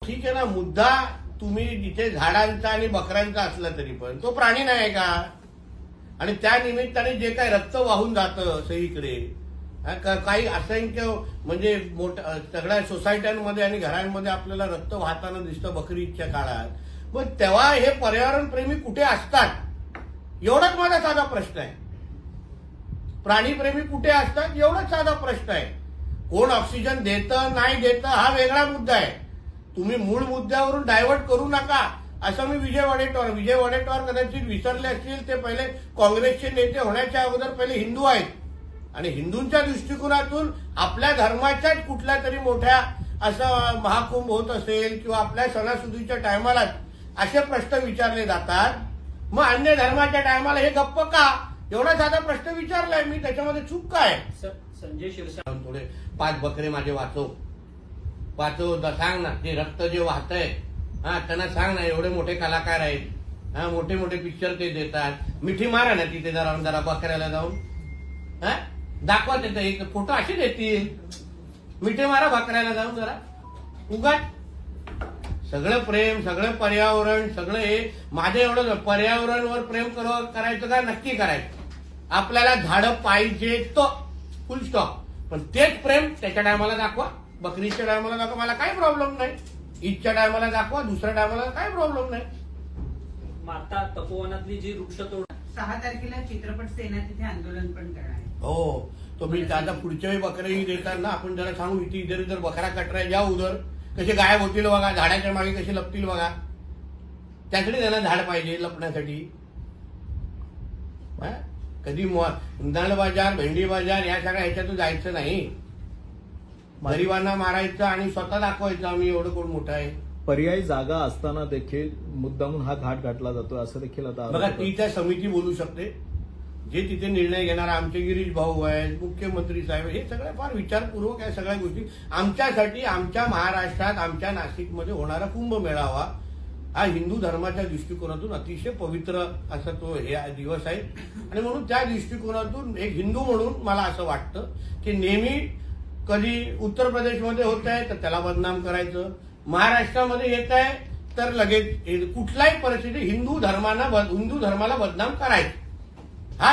ठीक आहे ना, मुद्दा तुम्ही जिथे झाडांचा आणि बकऱ्यांचा असला तरी पण तो प्राणी नाही का? आणि त्या निमित्ताने जे काही रक्त वाहून जातं सगळीकडे, काही असंख्य म्हणजे मोठ्या सगळ्या सोसायट्यांमध्ये आणि घरांमध्ये आपल्याला रक्त वाहताना दिसतं बकरी ईदच्या काळात. मग तेव्हा हे पर्यावरणप्रेमी कुठे असतात? एवढाच माझा साधा प्रश्न आहे. प्राणीप्रेमी कुठे असतात एवढाच साधा प्रश्न आहे. कोण ऑक्सिजन देतं नाही देतं हा वेगळा मुद्दा आहे. तुम्ही मूळ मुद्द्यावरून डायव्हर्ट करू नका असं मी विजय वडेट्टीवार कदाचित विसरले असतील. ते पहिले काँग्रेसचे नेते होण्याच्या अगोदर पहिले हिंदू आहेत आणि हिंदूंच्या दृष्टिकोनातून आपल्या धर्माच्याच कुठल्या तरी मोठ्या असं महाकुंभ होत असेल किंवा आपल्या सणासुदीच्या टायमाला असे प्रश्न विचारले जातात. मग अन्य धर्माच्या टायमाला हे गप्प का? एवढा साधा प्रश्न विचारलाय मी, त्याच्यामध्ये चूक काय? संजय शिरसाट थोडे 5 बकरे माझे वाचव सांग ना. ते रक्त जे वाहतंय त्यांना सांग ना. एवढे मोठे कलाकार आहेत, मोठे मोठे पिक्चर ते देतात. मिठी मारा ना तिथे जरा बकऱ्याला जाऊन दाखवा. त्याचा एक फोटो असे देतील. मिठी मारा बकऱ्याला जाऊन जरा. उगाच सगळं प्रेम, सगळं पर्यावरण, सगळं हे माझं एवढं पर्यावरणवर प्रेम करायचं का? नक्की करायचं. आपल्याला झाडं पाहिजे तो फुल स्टॉप. पण तेच प्रेम त्याच्या टायमाला दाखवा, बकरीच्या टायमाला दाखवा, मला काही प्रॉब्लेम नाही. ईदच्या टायमाला दाखवा, दुसऱ्या टायमाला काही प्रॉब्लेम नाही. माता तपोवनातली जी वृक्षतोड 6 तारखेला चित्रपट सेना तिथे आंदोलन पण करणार आहे. हो, तो मी आता पुढच्या वेळी बकऱ्याही देताना आपण त्याला सांगू इथे इधर इधर बकरा कट रहा है, जाओ उधर. कसे गायब होतील बघा, झाडाच्या मागे कसे लपतील बघा. त्यासाठी त्यांना झाड पाहिजे लपण्यासाठी. कधी नळ बाजार, भेंडी बाजार या सगळ्या ह्याच्यातून जायचं नाही. गरिबांना मारायचं आणि स्वतः दाखवायचं आम्ही एवढं कोण मोठं आहे. पर्यायी जागा असताना देखील मुद्दामून हा घाट घातला जातो असं देखील आता बघा, ती त्या समिती बोलू शकते. जे तिथे निर्णय घेणार आमचे गिरीश भाऊ आहेत, मुख्यमंत्री साहेब, हे सगळं फार विचारपूर्वक या सगळ्या गोष्टी. आमच्यासाठी आमच्या महाराष्ट्रात आमच्या नाशिकमध्ये होणारा कुंभमेळावा हा हिंदू धर्माच्या दृष्टिकोनातून अतिशय पवित्र असा तो हे दिवस आहे. आणि म्हणून त्या दृष्टिकोनातून एक हिंदू म्हणून मला असं वाटतं की नेहमी कधी उत्तर प्रदेशमध्ये होत आहे तर त्याला बदनाम करायचं, महाराष्ट्रामध्ये येत आहे तर लगेच कुठल्याही परिस्थितीत हिंदू धर्माला बदनाम करायचं. हा